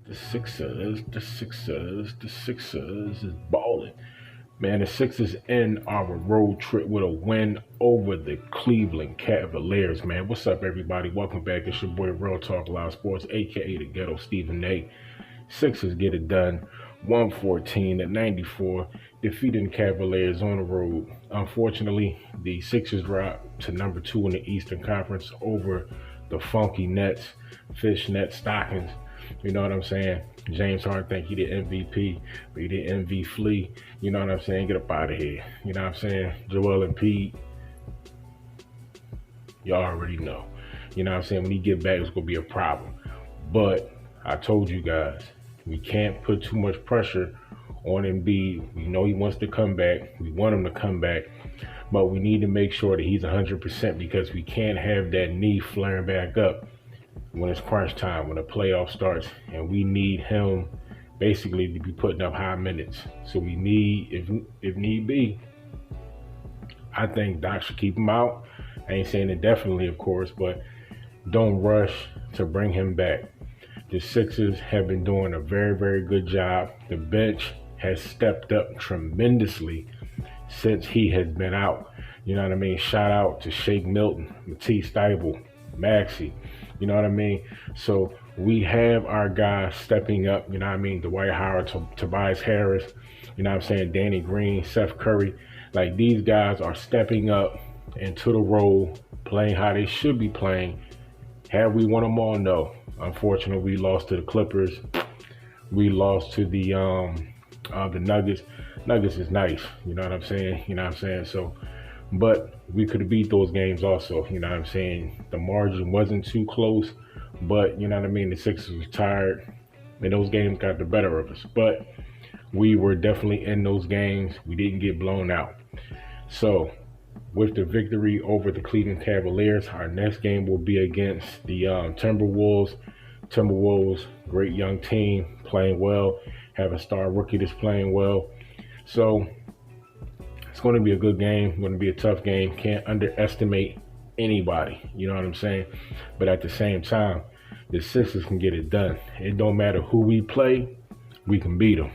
The Sixers is balling. Man, the Sixers end our road trip with a win over the Cleveland Cavaliers, man. What's up, everybody? Welcome back. It's your boy, Real Talk Live Sports, a.k.a. the Ghetto Stephen A. Sixers get it done, 114-94, defeating Cavaliers on the road. Unfortunately, the Sixers dropped to number 2 in the Eastern Conference over the funky Nets, fishnet stockings. You know what I'm saying? James Harden think he the MVP, but he the MV flea. You know what I'm saying? Get up out of here. You know what I'm saying? Joel Embiid, y'all already know. You know what I'm saying? When he get back, it's going to be a problem. But I told you guys, we can't put too much pressure on Embiid. We know he wants to come back. We want him to come back. But we need to make sure that he's 100% because we can't have that knee flaring back up when it's crunch time, when the playoff starts, and we need him basically to be putting up high minutes. So we need, if need be, I think Doc should keep him out. I ain't saying it definitely, of course, but don't rush to bring him back. The Sixers have been doing a very, very good job. The bench has stepped up tremendously since he has been out. You know what I mean? Shout out to Shake Milton, Matisse Thybulle, Maxey. You know what I mean? So we have our guys stepping up, you know what I mean? Dwight Howard, Tobias Harris, you know what I'm saying? Danny Green, Seth Curry. Like, these guys are stepping up into the role, playing how they should be playing. Have we won them all? No. Unfortunately, we lost to the Clippers. We lost to the Nuggets. Nuggets is nice, you know what I'm saying? You know what I'm saying? So, but we could have beat those games also, you know what I'm saying? The margin wasn't too close, but you know what I mean? The Sixers was tired, and those games got the better of us. But we were definitely in those games. We didn't get blown out. So, with the victory over the Cleveland Cavaliers, our next game will be against the Timberwolves. Timberwolves, great young team, playing well, have a star rookie that's playing well. So, it's going to be a good game, going to be a tough game. Can't underestimate anybody, you know what I'm saying? But at the same time, the Sixers can get it done. It don't matter who we play, we can beat them.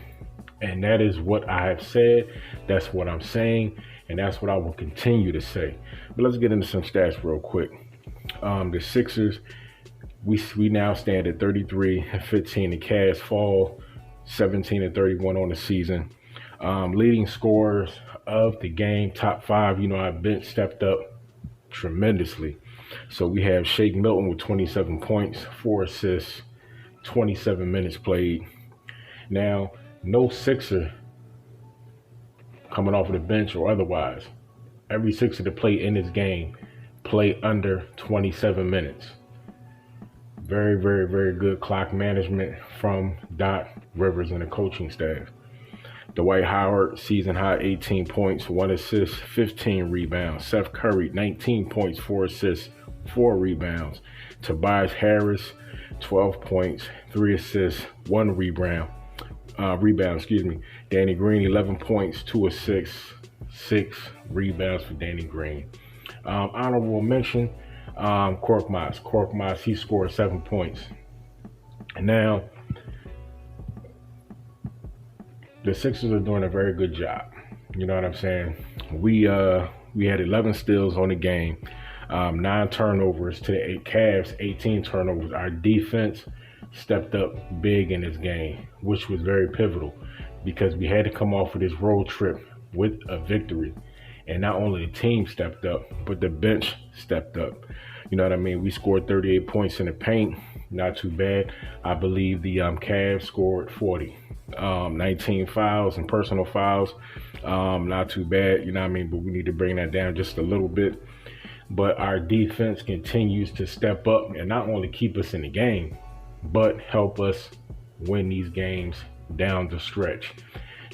And that is what I have said. That's what I'm saying. And that's what I will continue to say. But let's get into some stats real quick. The Sixers, we now stand at 33-15. The Cavs fall 17-31 on the season. Leading scorers of the game, top 5, you know, our bench stepped up tremendously. So we have Shake Milton with 27 points, 4 assists, 27 minutes played. Now, no Sixer coming off of the bench or otherwise. Every Sixer to play in this game play under 27 minutes. Very, very, very good clock management from Doc Rivers and the coaching staff. Dwight Howard, season high 18 points, 1 assist, 15 rebounds. Seth Curry, 19 points, 4 assists, 4 rebounds. Tobias Harris, 12 points, 3 assists, 1 rebound. Danny Green, 11 points, 2 assists, 6 rebounds for Danny Green. Honorable mention, Korkmaz. Korkmaz, he scored 7 points. And now, the Sixers are doing a very good job. You know what I'm saying? We had 11 steals on the game, 9 turnovers to the Cavs, 18 turnovers. Our defense stepped up big in this game, which was very pivotal because we had to come off of this road trip with a victory. And not only the team stepped up, but the bench stepped up. You know what I mean? We scored 38 points in the paint. Not too bad. I believe the Cavs scored 40. 19 fouls and personal fouls. Not too bad, you know what I mean? But we need to bring that down just a little bit. But our defense continues to step up and not only keep us in the game, but help us win these games down the stretch.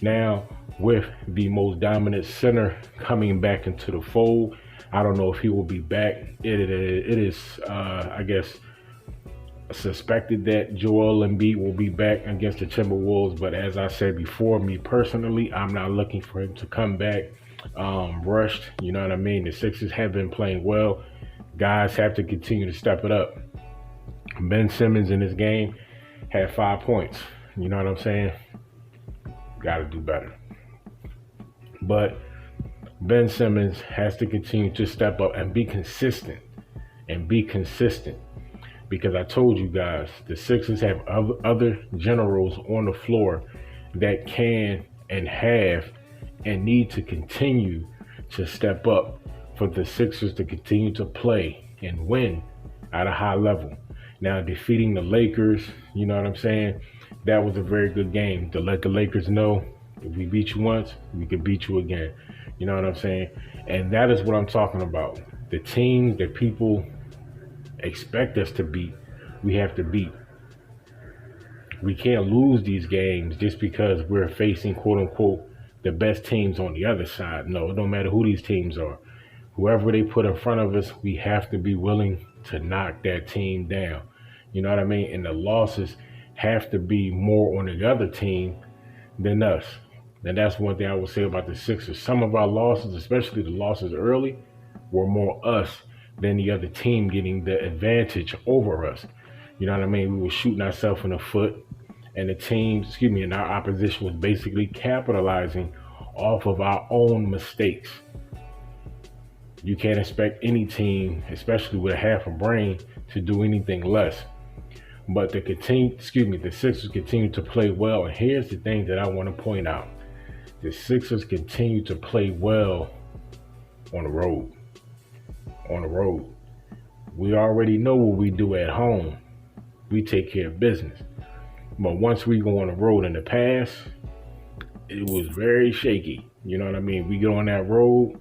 Now, with the most dominant center coming back into the fold, I don't know if he will be back. It is, I guess, suspected that Joel Embiid will be back against the Timberwolves, but as I said before, me personally, I'm not looking for him to come back rushed. You know what I mean? The Sixers have been playing well. Guys have to continue to step it up. Ben Simmons in this game had 5 points. You know what I'm saying? Got to do better. But Ben Simmons has to continue to step up and be consistent. Because I told you guys, the Sixers have other generals on the floor that can and have and need to continue to step up for the Sixers to continue to play and win at a high level. Now, defeating the Lakers, you know what I'm saying? That was a very good game to let the Lakers know if we beat you once, we can beat you again. You know what I'm saying? And that is what I'm talking about. The teams that people expect us to beat, we have to beat. We can't lose these games just because we're facing, quote unquote, the best teams on the other side. No, it don't matter who these teams are. Whoever they put in front of us, we have to be willing to knock that team down. You know what I mean? And the losses have to be more on the other team than us. And that's one thing I would say about the Sixers. Some of our losses, especially the losses early, were more us than the other team getting the advantage over us. You know what I mean? We were shooting ourselves in the foot, and the team, and our opposition was basically capitalizing off of our own mistakes. You can't expect any team, especially with half a brain, to do anything less. But the Sixers continue to play well. And here's the thing that I want to point out. The Sixers continue to play well on the road. We already know what we do at home. We take care of business. But once we go on the road in the past, it was very shaky. You know what I mean? We get on that road,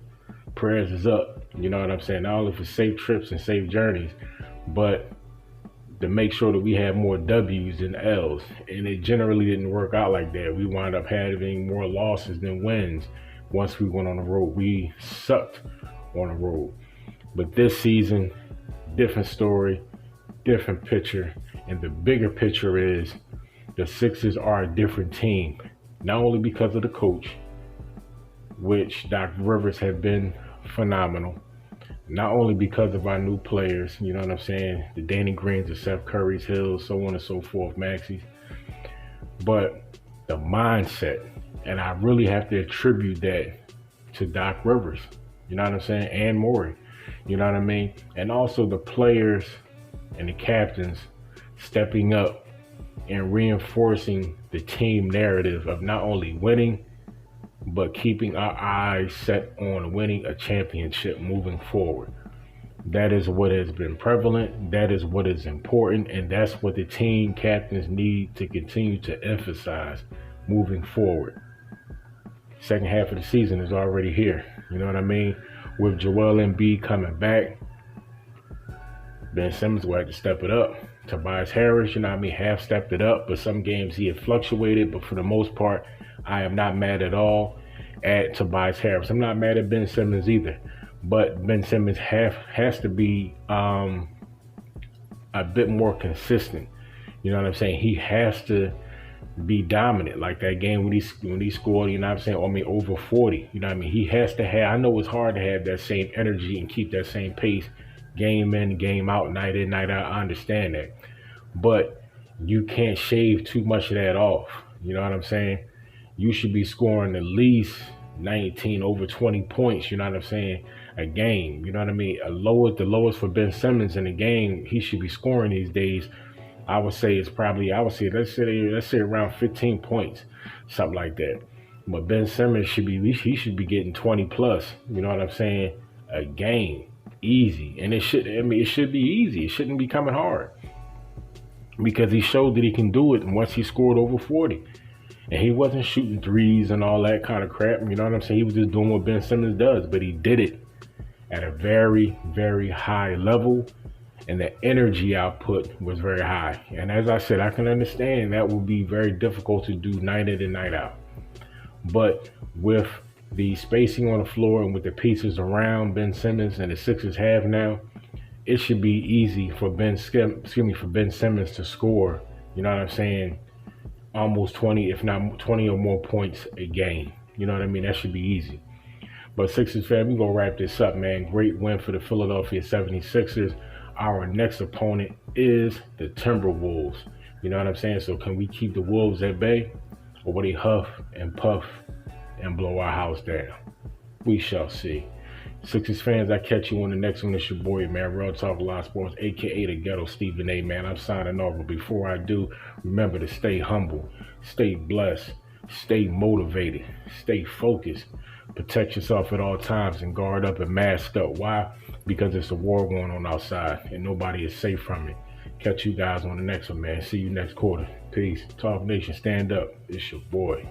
prayers is up. You know what I'm saying? Not only for safe trips and safe journeys, but to make sure that we have more W's than L's. And it generally didn't work out like that. We wound up having more losses than wins once we went on the road. We sucked on the road. But this season, different story, different picture. And the bigger picture is the Sixers are a different team. Not only because of the coach, which Doc Rivers have been phenomenal. Not only because of our new players, you know what I'm saying? The Danny Greens, the Seth Curry's, Hills, so on and so forth, Maxey's. But the mindset, and I really have to attribute that to Doc Rivers, you know what I'm saying? And Morey, you know what I mean? And also the players and the captains stepping up and reinforcing the team narrative of not only winning, but keeping our eyes set on winning a championship moving forward. That is what has been prevalent. That is what is important. And that's what the team captains need to continue to emphasize moving forward. Second half of the season is already here. You know what I mean? With Joel Embiid coming back, Ben Simmons will have to step it up. Tobias Harris, you know what I mean, half stepped it up, but some games he had fluctuated. But for the most part, I am not mad at all at Tobias Harris. I'm not mad at Ben Simmons either. But Ben Simmons has to be a bit more consistent. You know what I'm saying? He has to be dominant. Like that game when he scored, you know what I'm saying, over 40. You know what I mean? He has to have, I know it's hard to have that same energy and keep that same pace game in, game out, night in, night out. I understand that. But you can't shave too much of that off. You know what I'm saying? You should be scoring at least 19 over 20 points, you know what I'm saying, a game. You know what I mean? The lowest for Ben Simmons in a game he should be scoring these days, I would say it's probably, let's say around 15 points, something like that. But Ben Simmons should be getting 20 plus, you know what I'm saying, a game. Easy. And it should be easy. It shouldn't be coming hard. Because he showed that he can do it once he scored over 40. And he wasn't shooting threes and all that kind of crap. You know what I'm saying? He was just doing what Ben Simmons does. But he did it at a very, very high level. And the energy output was very high. And as I said, I can understand that will be very difficult to do night in and night out. But with the spacing on the floor and with the pieces around Ben Simmons and the Sixers have now, it should be easy for Ben Simmons to score, you know what I'm saying, almost 20, if not 20 or more points a game. You know what I mean? That should be easy. But Sixers fan, we're going to wrap this up, man. Great win for the Philadelphia 76ers. Our next opponent is the Timberwolves. You know what I'm saying? So can we keep the Wolves at bay, or will they huff and puff and blow our house down? We shall see. Sixers fans, I catch you on the next one. It's your boy, man, Real Talk Live Sports, aka the Ghetto Stephen A. Man, I'm signing off. But before I do, remember to stay humble, stay blessed, stay motivated, stay focused, protect yourself at all times, and guard up and mask up. Why? Because it's a war going on outside, and nobody is safe from it. Catch you guys on the next one, man. See you next quarter. Peace. Talk Nation, stand up. It's your boy.